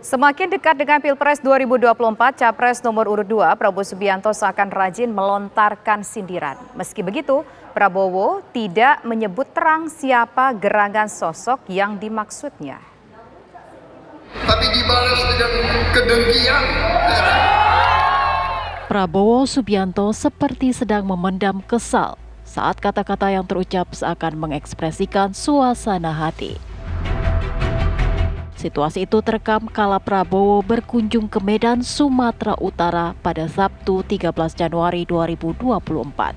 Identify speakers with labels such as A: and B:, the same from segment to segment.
A: Semakin dekat dengan Pilpres 2024, Capres nomor urut 2 Prabowo Subianto seakan rajin melontarkan sindiran. Meski begitu, Prabowo tidak menyebut terang siapa gerangan sosok yang dimaksudnya.
B: Tapi dibalas dengan kedengkian.
C: Prabowo Subianto seperti sedang memendam kesal saat kata-kata yang terucap seakan mengekspresikan suasana hati. Situasi itu terekam kala Prabowo berkunjung ke Medan, Sumatera Utara pada Sabtu 13 Januari 2024.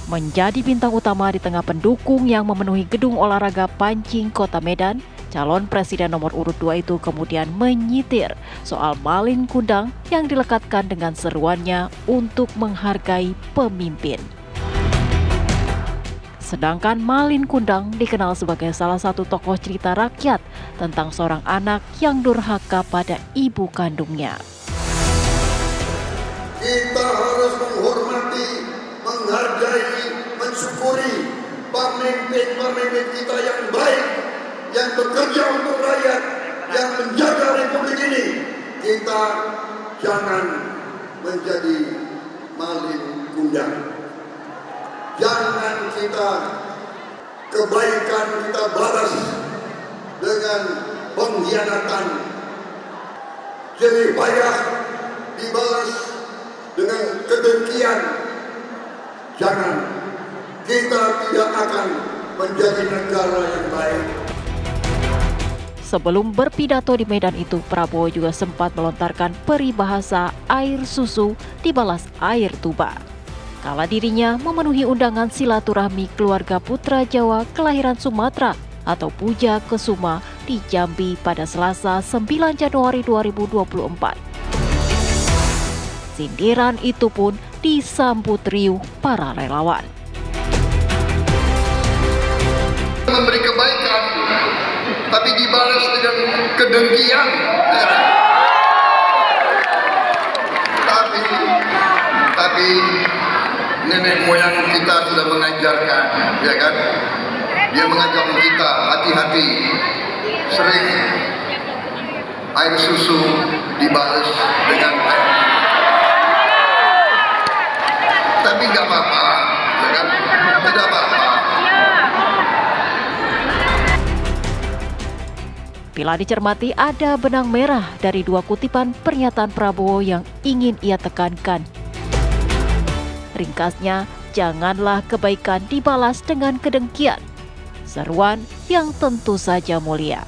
C: Menjadi bintang utama di tengah pendukung yang memenuhi gedung olahraga Pancing Kota Medan, calon presiden nomor urut 2 itu kemudian menyitir soal malin kundang yang dilekatkan dengan seruannya untuk menghargai pemimpin. Sedangkan malin kundang dikenal sebagai salah satu tokoh cerita rakyat tentang seorang anak yang durhaka pada ibu kandungnya.
B: Kita harus menghormati, menghargai, mensyukuri pemimpin-pemimpin kita yang baik, yang bekerja untuk rakyat, yang menjaga republik ini. Kita jangan menjadi malin kundang. Jangan kita kebaikan kita balas dengan pengkhianatan. Jerih payah dibalas dengan kedengkian. Jangan, kita tidak akan menjadi negara yang baik.
C: Sebelum berpidato di Medan itu, Prabowo juga sempat melontarkan peribahasa air susu dibalas air tuba. Kala dirinya memenuhi undangan silaturahmi keluarga putra Jawa kelahiran Sumatera atau Puja Kesuma di Jambi pada Selasa 9 Januari 2024. Sindiran itu pun disambut riuh para relawan.
B: Memberi kebaikan, tapi dibalas dengan kedengkian. Tapi nenek moyang kita sudah mengajarkan, ya kan? Dia mengajar kita hati-hati. Sering air susu dibalas dengan air. Tapi nggak apa-apa, ya kan? Tidak apa-apa.
C: Bila dicermati, ada benang merah dari dua kutipan pernyataan Prabowo yang ingin ia tekankan. Ringkasnya, janganlah kebaikan dibalas dengan kedengkian. Seruan yang tentu saja mulia.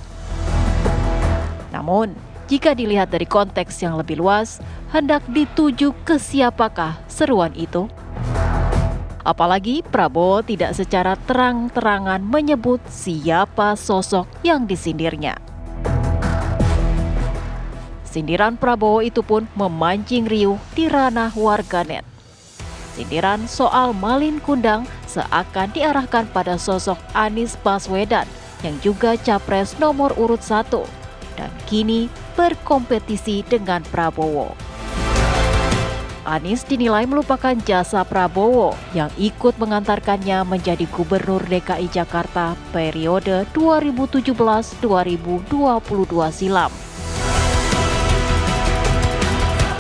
C: Namun, jika dilihat dari konteks yang lebih luas, hendak dituju ke siapakah seruan itu? Apalagi Prabowo tidak secara terang-terangan menyebut siapa sosok yang disindirnya. Sindiran Prabowo itu pun memancing riuh di ranah warganet. Sindiran soal malin kundang seakan diarahkan pada sosok Anies Baswedan yang juga capres nomor urut 1 dan kini berkompetisi dengan Prabowo. Anies dinilai melupakan jasa Prabowo yang ikut mengantarkannya menjadi gubernur DKI Jakarta periode 2017-2022 silam.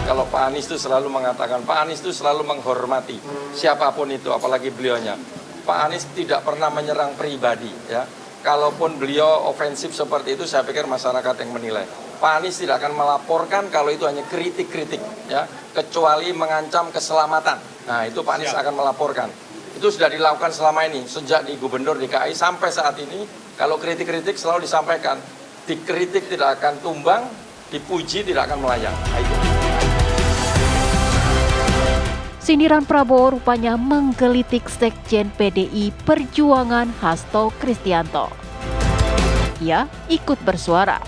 D: Kalau Pak Anies itu selalu mengatakan, Pak Anies itu selalu menghormati siapapun itu, apalagi beliaunya. Pak Anies tidak pernah menyerang pribadi, ya. Kalaupun beliau ofensif seperti itu, saya pikir masyarakat yang menilai. Pak Anies tidak akan melaporkan kalau itu hanya kritik-kritik, ya, kecuali mengancam keselamatan. Nah, itu Pak Anies akan melaporkan. Itu sudah dilakukan selama ini, sejak di Gubernur DKI sampai saat ini. Kalau kritik-kritik selalu disampaikan, dikritik tidak akan tumbang, dipuji tidak akan melayang. Nah, itu.
C: Sindiran Prabowo rupanya menggelitik Sekjen PDI Perjuangan Hasto Kristianto. Ia ikut bersuara.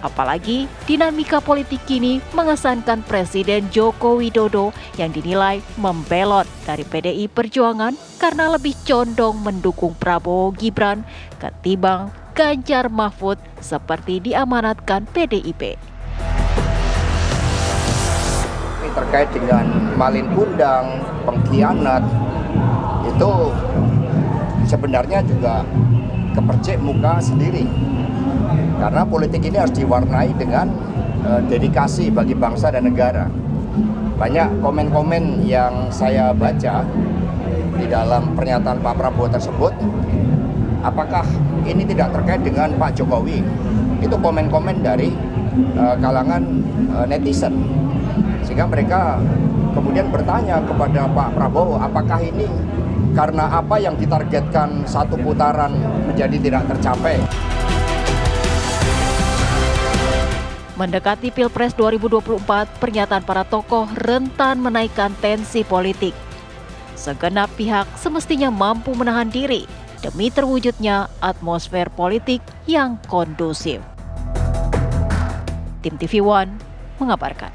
C: Apalagi dinamika politik kini mengesankan Presiden Joko Widodo yang dinilai membelot dari PDI Perjuangan karena lebih condong mendukung Prabowo Gibran ketimbang Ganjar Mahfud seperti diamanatkan PDIP.
E: Terkait dengan malin kundang, pengkhianat, itu sebenarnya juga kepercik muka sendiri. Karena politik ini harus diwarnai dengan dedikasi bagi bangsa dan negara. Banyak komen-komen yang saya baca di dalam pernyataan Pak Prabowo tersebut, apakah ini tidak terkait dengan Pak Jokowi? Itu komen-komen dari kalangan netizen. Sehingga mereka kemudian bertanya kepada Pak Prabowo, apakah ini karena apa yang ditargetkan satu putaran menjadi tidak tercapai?
C: Mendekati Pilpres 2024, pernyataan para tokoh rentan menaikkan tensi politik. Segenap pihak semestinya mampu menahan diri demi terwujudnya atmosfer politik yang kondusif. Tim TV One mengabarkan.